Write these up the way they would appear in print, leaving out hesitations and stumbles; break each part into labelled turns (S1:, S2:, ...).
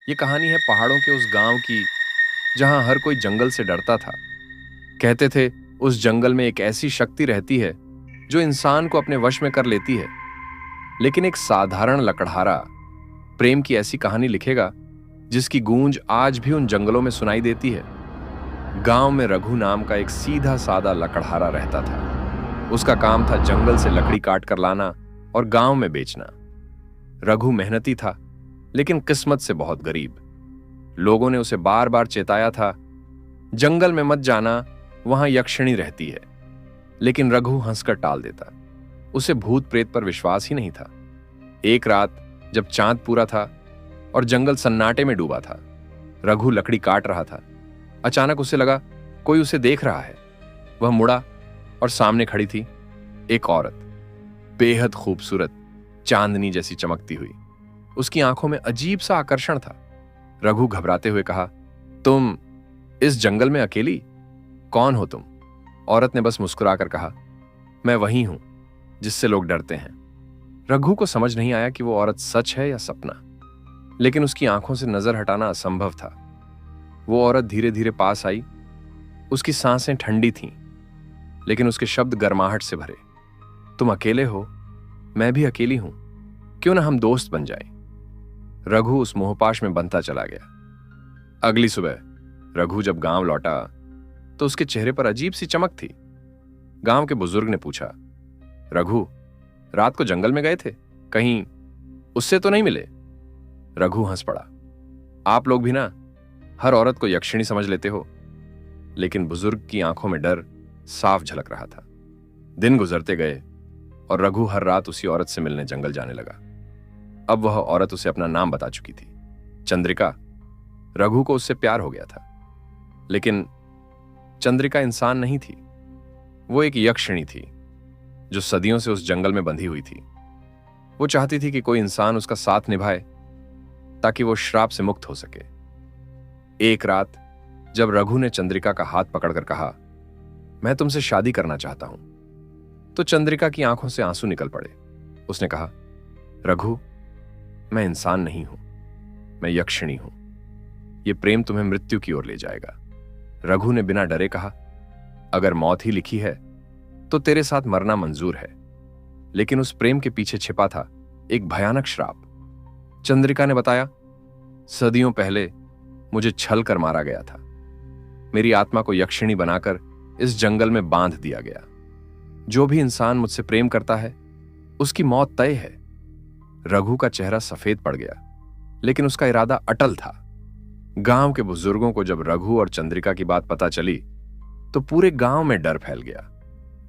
S1: ये कहानी है पहाड़ों के उस गांव की जहां हर कोई जंगल से डरता था। कहते थे उस जंगल में एक ऐसी शक्ति रहती है जो इंसान को अपने वश में कर लेती है। लेकिन एक साधारण लकड़हारा प्रेम की ऐसी कहानी लिखेगा जिसकी गूंज आज भी उन जंगलों में सुनाई देती है। गांव में रघु नाम का एक सीधा साधा लकड़हारा रहता था। उसका काम था जंगल से लकड़ी काट कर लाना और गांव में बेचना। रघु मेहनती था लेकिन किस्मत से बहुत गरीब। लोगों ने उसे बार बार चेताया था, जंगल में मत जाना, वहां यक्षिणी रहती है। लेकिन रघु हंसकर टाल देता। उसे भूत प्रेत पर विश्वास ही नहीं था। एक रात जब चांद पूरा था और जंगल सन्नाटे में डूबा था, रघु लकड़ी काट रहा था। अचानक उसे लगा कोई उसे देख रहा है। वह मुड़ा और सामने खड़ी थी एक औरत, बेहद खूबसूरत, चांदनी जैसी चमकती हुई। उसकी आंखों में अजीब सा आकर्षण था। रघु घबराते हुए कहा, तुम इस जंगल में अकेली? कौन हो तुम? औरत ने बस मुस्कुराकर कहा, मैं वही हूं जिससे लोग डरते हैं। रघु को समझ नहीं आया कि वो औरत सच है या सपना, लेकिन उसकी आंखों से नजर हटाना असंभव था। वो औरत धीरे धीरे पास आई। उसकी सांसें ठंडी थीं, लेकिन उसके शब्द गर्माहट से भरे। तुम अकेले हो? मैं भी अकेली हूं। क्यों ना हम दोस्त बन जाएं? रघु उस मोहपाश में बंधता चला गया। अगली सुबह रघु जब गांव लौटा तो उसके चेहरे पर अजीब सी चमक थी। गांव के बुजुर्ग ने पूछा, रघु, रात को जंगल में गए थे? कहीं उससे तो नहीं मिले? रघु हंस पड़ा। आप लोग भी ना हर औरत को यक्षिणी समझ लेते हो। लेकिन बुजुर्ग की आंखों में डर साफ झलक रहा था। दिन गुजरते गए और रघु हर रात उसी औरत से मिलने जंगल जाने लगा। अब वह औरत उसे अपना नाम बता चुकी थी, चंद्रिका। रघु को उससे प्यार हो गया था। लेकिन चंद्रिका इंसान नहीं थी। वो एक यक्षिणी थी जो सदियों से उस जंगल में बंधी हुई थी। वो चाहती थी कि कोई इंसान उसका साथ निभाए ताकि वो श्राप से मुक्त हो सके। एक रात जब रघु ने चंद्रिका का हाथ पकड़कर कहा, मैं तुमसे शादी करना चाहता हूं, तो चंद्रिका की आंखों से आंसू निकल पड़े। उसने कहा, रघु, मैं इंसान नहीं हूं, मैं यक्षिणी हूं। यह प्रेम तुम्हें मृत्यु की ओर ले जाएगा। रघु ने बिना डरे कहा, अगर मौत ही लिखी है तो तेरे साथ मरना मंजूर है। लेकिन उस प्रेम के पीछे छिपा था एक भयानक श्राप। चंद्रिका ने बताया, सदियों पहले मुझे छल कर मारा गया था। मेरी आत्मा को यक्षिणी बनाकर इस जंगल में बांध दिया गया। जो भी इंसान मुझसे प्रेम करता है उसकी मौत तय है। रघु का चेहरा सफेद पड़ गया, लेकिन उसका इरादा अटल था। गांव के बुजुर्गों को जब रघु और चंद्रिका की बात पता चली तो पूरे गांव में डर फैल गया।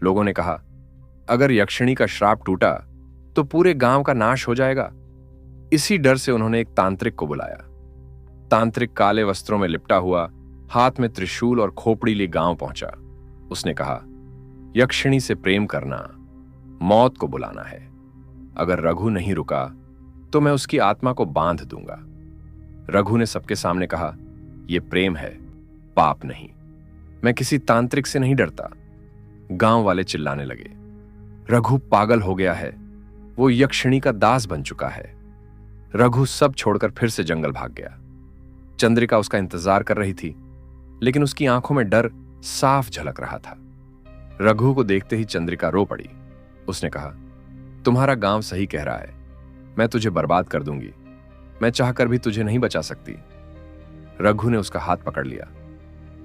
S1: लोगों ने कहा, अगर यक्षिणी का श्राप टूटा तो पूरे गांव का नाश हो जाएगा। इसी डर से उन्होंने एक तांत्रिक को बुलाया। तांत्रिक काले वस्त्रों में लिपटा हुआ, हाथ में त्रिशूल और खोपड़ी लिए गांव पहुंचा। उसने कहा, यक्षिणी से प्रेम करना मौत को बुलाना है। अगर रघु नहीं रुका तो मैं उसकी आत्मा को बांध दूंगा। रघु ने सबके सामने कहा, यह प्रेम है, पाप नहीं। मैं किसी तांत्रिक से नहीं डरता। गांव वाले चिल्लाने लगे, रघु पागल हो गया है, वो यक्षिणी का दास बन चुका है। रघु सब छोड़कर फिर से जंगल भाग गया। चंद्रिका उसका इंतजार कर रही थी, लेकिन उसकी आंखों में डर साफ झलक रहा था। रघु को देखते ही चंद्रिका रो पड़ी। उसने कहा, तुम्हारा गांव सही कह रहा है, मैं तुझे बर्बाद कर दूंगी। मैं चाहकर भी तुझे नहीं बचा सकती। रघु ने उसका हाथ पकड़ लिया।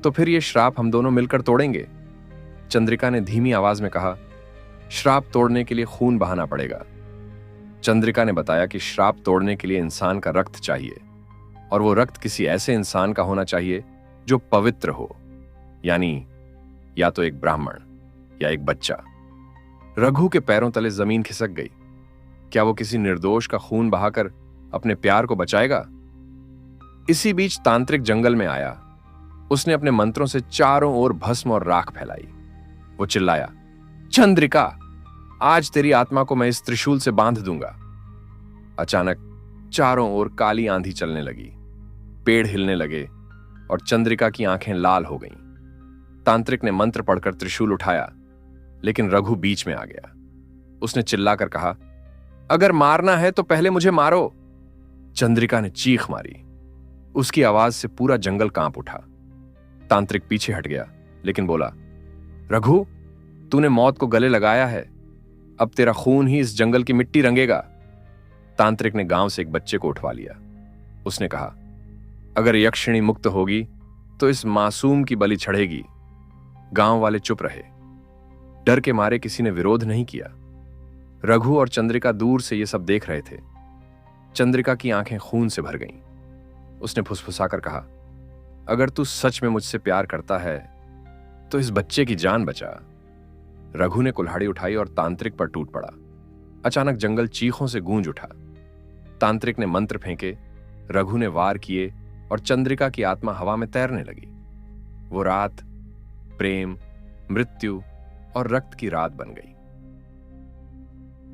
S1: तो फिर यह श्राप हम दोनों मिलकर तोड़ेंगे। चंद्रिका ने धीमी आवाज में कहा, श्राप तोड़ने के लिए खून बहाना पड़ेगा। चंद्रिका ने बताया कि श्राप तोड़ने के लिए इंसान का रक्त चाहिए, और वो रक्त किसी ऐसे इंसान का होना चाहिए जो पवित्र हो, यानी या तो एक ब्राह्मण या एक बच्चा। रघु के पैरों तले जमीन खिसक गई। क्या वो किसी निर्दोष का खून बहाकर अपने प्यार को बचाएगा? इसी बीच तांत्रिक जंगल में आया। उसने अपने मंत्रों से चारों ओर भस्म और राख फैलाई। वो चिल्लाया, चंद्रिका, आज तेरी आत्मा को मैं इस त्रिशूल से बांध दूंगा। अचानक चारों ओर काली आंधी चलने लगी। पेड़ हिलने लगे और चंद्रिका की आंखें लाल हो गईं। तांत्रिक ने मंत्र पढ़कर त्रिशूल उठाया, लेकिन रघु बीच में आ गया। उसने चिल्लाकर कहा, अगर मारना है तो पहले मुझे मारो। चंद्रिका ने चीख मारी। उसकी आवाज से पूरा जंगल कांप उठा। तांत्रिक पीछे हट गया, लेकिन बोला, रघु, तूने मौत को गले लगाया है। अब तेरा खून ही इस जंगल की मिट्टी रंगेगा। तांत्रिक ने गांव से एक बच्चे को उठवा लिया। उसने कहा, अगर यक्षिणी मुक्त होगी तो इस मासूम की बलि चढ़ेगी। गांव वाले चुप रहे। डर के मारे किसी ने विरोध नहीं किया। रघु और चंद्रिका दूर से ये सब देख रहे थे। चंद्रिका की आंखें खून से भर गईं। उसने फुसफुसाकर कहा, अगर तू सच में मुझसे प्यार करता है तो इस बच्चे की जान बचा। रघु ने कुल्हाड़ी उठाई और तांत्रिक पर टूट पड़ा। अचानक जंगल चीखों से गूंज उठा। तांत्रिक ने मंत्र फेंके, रघु ने वार किए और चंद्रिका की आत्मा हवा में तैरने लगी। वो रात प्रेम, मृत्यु और रक्त की रात बन गई।